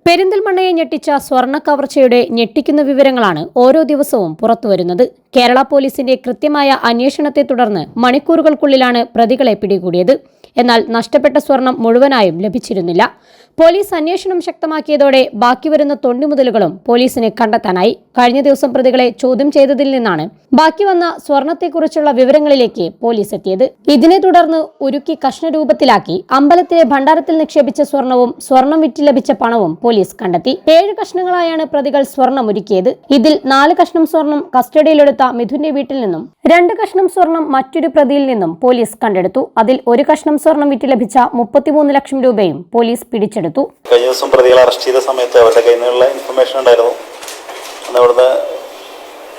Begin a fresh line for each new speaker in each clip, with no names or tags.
പെരിന്തൽമണ്ണയെ ഞെട്ടിച്ച സ്വർണ്ണ കവർച്ചയുടെ ഞെട്ടിക്കുന്ന വിവരങ്ങളാണ് ഓരോ ദിവസവും പുറത്തുവരുന്നത്. കേരള പോലീസിന്റെ കൃത്യമായ അന്വേഷണത്തെ തുടർന്ന് മണിക്കൂറുകൾക്കുള്ളിലാണ് പ്രതികളെ പിടികൂടിയത്. എന്നാൽ നഷ്ടപ്പെട്ട സ്വർണം മുഴുവനായും ലഭിച്ചിരുന്നില്ല. പോലീസ് അന്വേഷണം ശക്തമാക്കിയതോടെ ബാക്കി വരുന്ന തൊണ്ടിമുതലുകളും പോലീസിന് കണ്ടെത്താനായി. കഴിഞ്ഞ ദിവസം പ്രതികളെ ചോദ്യം ചെയ്തതിൽ നിന്നാണ് ബാക്കി വന്ന സ്വർണത്തെക്കുറിച്ചുള്ള വിവരങ്ങളിലേക്ക് പോലീസ് എത്തിയത്. ഇതിനെ തുടർന്ന് ഉരുക്കി കഷ്ണരൂപത്തിലാക്കി അമ്പലത്തിലെ ഭണ്ഡാരത്തിൽ നിക്ഷേപിച്ച സ്വർണവും സ്വർണം വിറ്റ് ലഭിച്ച പണവും പോലീസ് കണ്ടെത്തി. 7 കഷ്ണങ്ങളായാണ് പ്രതികൾ സ്വർണം ഒരുക്കിയത്. ഇതിൽ 4 കഷ്ണം സ്വർണം കസ്റ്റഡിയിലെടുത്ത മിഥുന്റെ വീട്ടിൽ നിന്നും 2 കഷ്ണം സ്വർണം മറ്റൊരു പ്രതിയിൽ നിന്നും പോലീസ് കണ്ടെടുത്തു. അതിൽ 1 കഷ്ണം സ്വർണം വിറ്റ് ലഭിച്ച 33 ലക്ഷം രൂപയും പോലീസ് പിടിച്ചെടുത്തു.
കഴിഞ്ഞ ദിവസം പ്രതികളെ അറസ്റ്റ് ചെയ്ത സമയത്ത് അവരുടെ കയ്യിൽ നിന്നുള്ള ഇൻഫർമേഷൻ ഉണ്ടായിരുന്നു. അവിടുന്ന്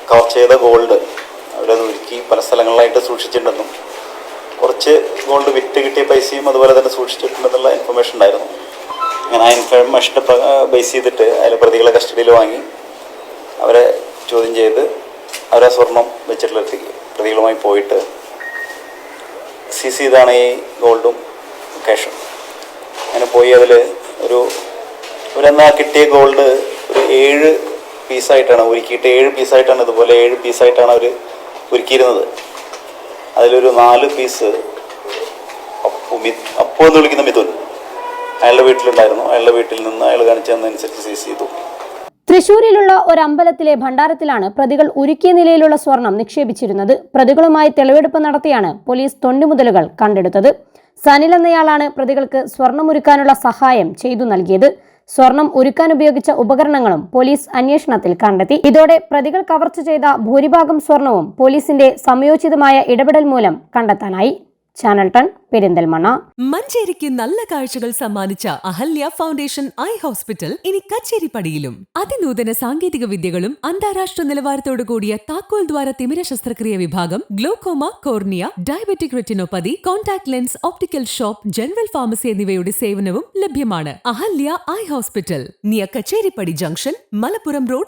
കവർ ചെയ്ത ഗോൾഡ് അവരത് ഒരുക്കി പല സ്ഥലങ്ങളിലായിട്ട് സൂക്ഷിച്ചിട്ടുണ്ടെന്നും കുറച്ച് ഗോൾഡ് വിറ്റ് കിട്ടിയ പൈസയും അതുപോലെ തന്നെ സൂക്ഷിച്ചിട്ടുണ്ടെന്നുള്ള ഇൻഫർമേഷൻ ഉണ്ടായിരുന്നു. അങ്ങനെ ആ ഇൻഫർമേഷനെ ബേസ് ചെയ്തിട്ട് അതിൽ പ്രതികളെ കസ്റ്റഡിയിൽ വാങ്ങി അവരെ ചോദ്യം ചെയ്ത് അവരെ സ്വർണം വെച്ചിട്ടുള്ളടത്തേക്ക് പ്രതികളുമായി പോയിട്ട് സീസ് ചെയ്താണ് ഈ ഗോൾഡും ക്യാഷും. അങ്ങനെ പോയി അതിൽ ഒരെന്നാ കിട്ടിയ ഗോൾഡ് ഒരു 7 പീസായിട്ടാണ് ഒരുക്കിയിട്ട് 7 പീസായിട്ടാണ് ഇതുപോലെ 7 പീസായിട്ടാണ് അവർ ഒരുക്കിയിരുന്നത്. അതിലൊരു 4 പീസ് അപ്പു എന്ന് വിളിക്കുന്ന മിഥുൻ അയാളുടെ വീട്ടിലുണ്ടായിരുന്നു. അയാളുടെ വീട്ടിൽ നിന്ന് അയാൾ കാണിച്ചു തന്നതനുസരിച്ച് സീസ് ചെയ്തു.
തൃശൂരിലുള്ള ഒരു അമ്പലത്തിലെ ഭണ്ഡാരത്തിലാണ് പ്രതികൾ ഉരുക്കിയ നിലയിലുള്ള സ്വർണം നിക്ഷേപിച്ചിരുന്നത്. പ്രതികളുമായി തെളിവെടുപ്പ് നടത്തിയാണ് പോലീസ് തൊണ്ടിമുതലുകൾ കണ്ടെടുത്തത്. സനിൽ എന്നയാളാണ് പ്രതികൾക്ക് സ്വർണം ഒരുക്കാനുള്ള സഹായം ചെയ്തു നൽകിയത്. സ്വർണം ഒരുക്കാൻ ഉപയോഗിച്ച ഉപകരണങ്ങളും പോലീസ് അന്വേഷണത്തിൽ കണ്ടെത്തി. ഇതോടെ പ്രതികൾ കവർച്ച ചെയ്ത ഭൂരിഭാഗം സ്വർണവും പോലീസിന്റെ സമയോചിതമായ ഇടപെടൽ മൂലം കണ്ടെത്താനായി. ചാനൽ 10 പെരിന്തൽമണ്ണ.
മഞ്ചേരിക്ക് നല്ല കാഴ്ചകൾ സമ്മാനിച്ച അഹല്യ ഫൗണ്ടേഷൻ ഐ ഹോസ്പിറ്റൽ ഇനി കച്ചേരിപ്പടിയിലും. അതിനൂതന സാങ്കേതിക വിദ്യകളും അന്താരാഷ്ട്ര നിലവാരത്തോടു കൂടിയ താക്കോൽ ദ്വാര തിമിര ശസ്ത്രക്രിയ വിഭാഗം, glaucoma, cornea, diabetic retinopathy, contact lens, optical shop, general pharmacy എന്നിവയുടെ സേവനവും ലഭ്യമാണ്. Ahalya eye hospital near Kacheripadi junction, Malappuram road,